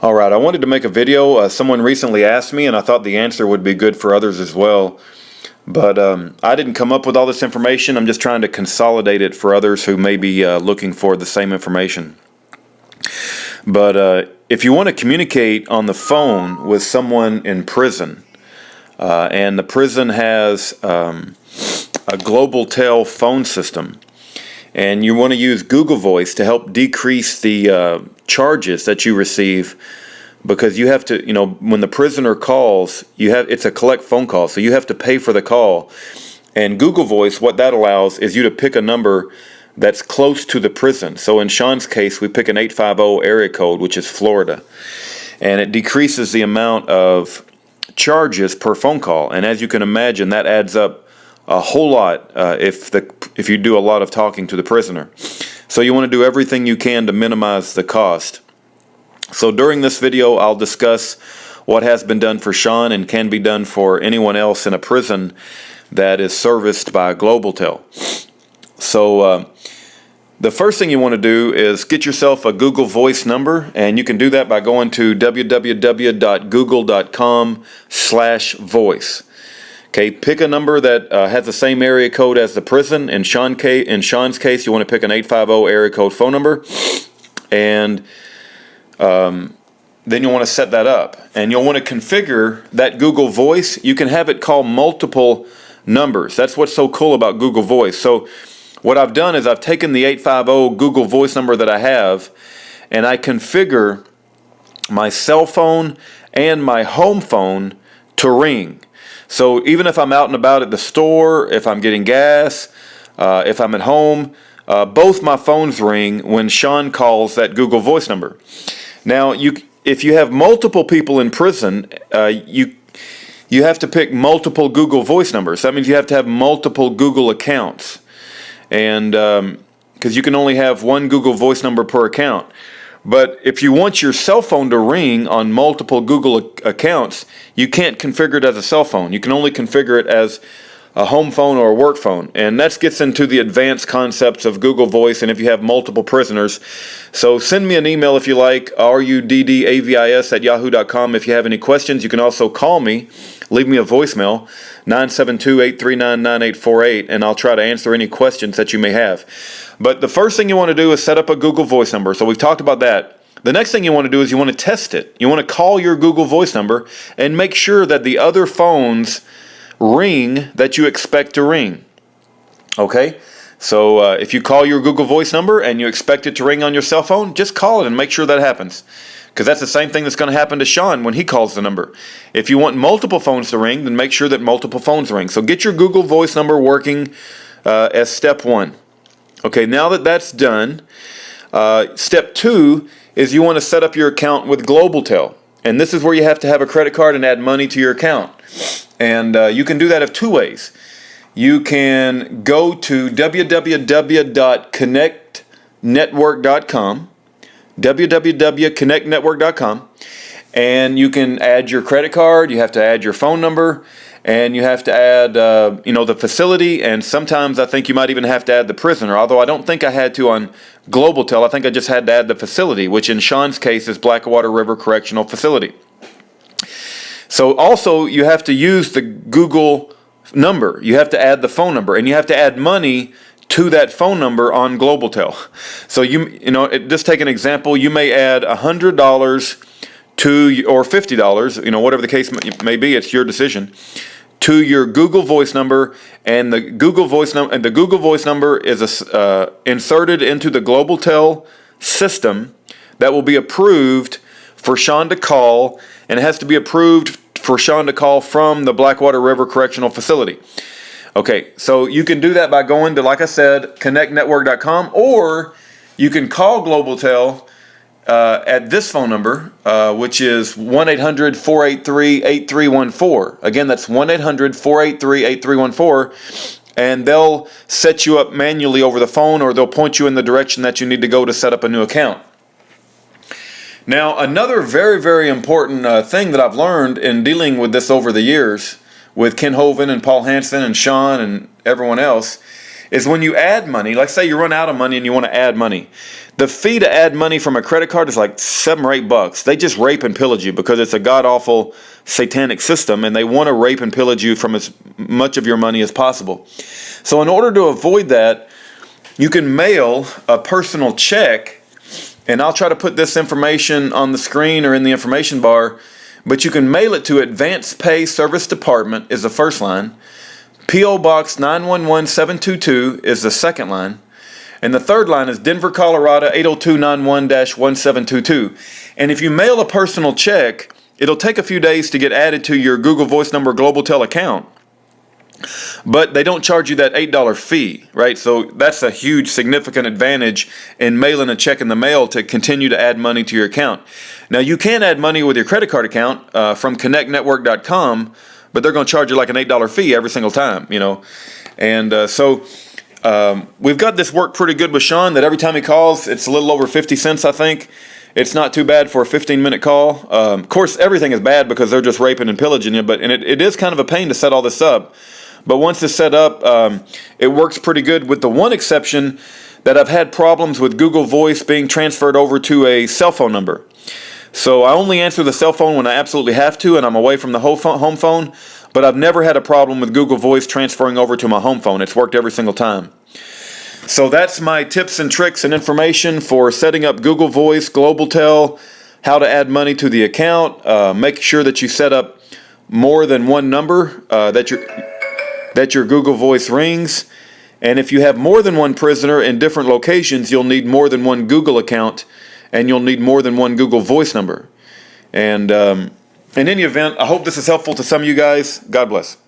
All right, I wanted to make a video. Someone recently asked me, and I thought the answer would be good for others as well. But I didn't come up with all this information. I'm just trying to consolidate it for others who may be looking for the same information. But if you want to communicate on the phone with someone in prison, and the prison has a global tel phone system, and you want to use Google Voice to help decrease the charges that you receive, because you have to, when the prisoner calls, it's a collect phone call, so you have to pay for the call. And Google Voice, what that allows is you to pick a number that's close to the prison. So in Sean's case, we pick an 850 area code, which is Florida, and it decreases the amount of charges per phone call. And as you can imagine, that adds up a whole lot if you do a lot of talking to the prisoner. So you want to do everything you can to minimize the cost. So during this video, I'll discuss what has been done for Sean and can be done for anyone else in a prison that is serviced by GlobalTel. So the first thing you want to do is get yourself a Google Voice number, and you can do that by going to www.google.com/voice. Okay, pick a number that has the same area code as the prison. In Sean's case, you want to pick an 850 area code phone number, and then you'll want to set that up. And you'll want to configure that Google Voice. You can have it call multiple numbers. That's what's so cool about Google Voice. So what I've done is I've taken the 850 Google Voice number that I have, and I configure my cell phone and my home phone to ring. So even if I'm out and about at the store, if I'm getting gas, if I'm at home, both my phones ring when Sean calls that Google Voice number. Now, if you have multiple people in prison, you have to pick multiple Google Voice numbers. That means you have to have multiple Google accounts, and because you can only have one Google Voice number per account. But if you want your cell phone to ring on multiple Google accounts, you can't configure it as a cell phone. You can only configure it as a home phone or a work phone. And that gets into the advanced concepts of Google Voice and if you have multiple prisoners. So send me an email if you like, ruddavis@yahoo.com. If you have any questions, you can also call me. Leave me a voicemail, 972-839-9848, and I'll try to answer any questions that you may have. But the first thing you want to do is set up a Google Voice number. So we've talked about that. The next thing you want to do is you want to test it. You want to call your Google Voice number and make sure that the other phones ring that you expect to ring. Okay? So if you call your Google Voice number and you expect it to ring on your cell phone, just call it and make sure that happens. Because that's the same thing that's going to happen to Sean when he calls the number. If you want multiple phones to ring, then make sure that multiple phones ring. So get your Google Voice number working as step one. Okay, now that that's done, step two is you want to set up your account with GlobalTel. And this is where you have to have a credit card and add money to your account. And you can do that of two ways. You can go to www.connectnetwork.com, www.connectnetwork.com, and you can add your credit card, you have to add your phone number, and you have to add the facility, and sometimes I think you might even have to add the prisoner, although I don't think I had to on GlobalTel. I think I just had to add the facility, which in Sean's case is Blackwater River Correctional Facility. So also you have to use the Google number. You have to add the phone number, and you have to add money to that phone number on GlobalTel. So just take an example. You may add $100 to, or $50, whatever the case may be. It's your decision, to your Google Voice number, and the Google Voice number is inserted into the GlobalTel system that will be approved for Sean to call, and it has to be approved for Sean to call from the Blackwater River Correctional Facility. Okay, so you can do that by going to, like I said, connectnetwork.com, or you can call GlobalTel at this phone number, which is 1-800-483-8314. Again, that's 1-800-483-8314, and they'll set you up manually over the phone, or they'll point you in the direction that you need to go to set up a new account. Now, another very, very important thing that I've learned in dealing with this over the years with Ken Hovind and Paul Hansen and Sean and everyone else is when you add money, like say you run out of money and you want to add money. The fee to add money from a credit card is like $7 or $8. They just rape and pillage you because it's a god-awful satanic system, and they want to rape and pillage you from as much of your money as possible. So in order to avoid that, you can mail a personal check, and I'll try to put this information on the screen or in the information bar, but you can mail it to AdvancePay Service Department is the first line. P.O. Box 911722 is the second line. And the third line is Denver, Colorado 80291-1722. And if you mail a personal check, it'll take a few days to get added to your Google Voice number Global Tel account. But they don't charge you that $8 fee, right? So that's a huge significant advantage in mailing a check in the mail to continue to add money to your account. Now, you can add money with your credit card account from connectnetwork.com, but they're going to charge you like an $8 fee every single time, you know. And we've got this worked pretty good with Sean, that every time he calls, it's a little over 50 cents, I think. It's not too bad for a 15-minute call. Of course, everything is bad because they're just raping and pillaging you, and it is kind of a pain to set all this up. But once it's set up, it works pretty good, with the one exception that I've had problems with Google Voice being transferred over to a cell phone number. So I only answer the cell phone when I absolutely have to, and I'm away from the home phone. But I've never had a problem with Google Voice transferring over to my home phone. It's worked every single time. So that's my tips and tricks and information for setting up Google Voice, Global Tel, how to add money to the account. Make sure that you set up more than one number that your Google Voice rings. And if you have more than one prisoner in different locations, you'll need more than one Google account, and you'll need more than one Google Voice number. And in any event, I hope this is helpful to some of you guys. God bless.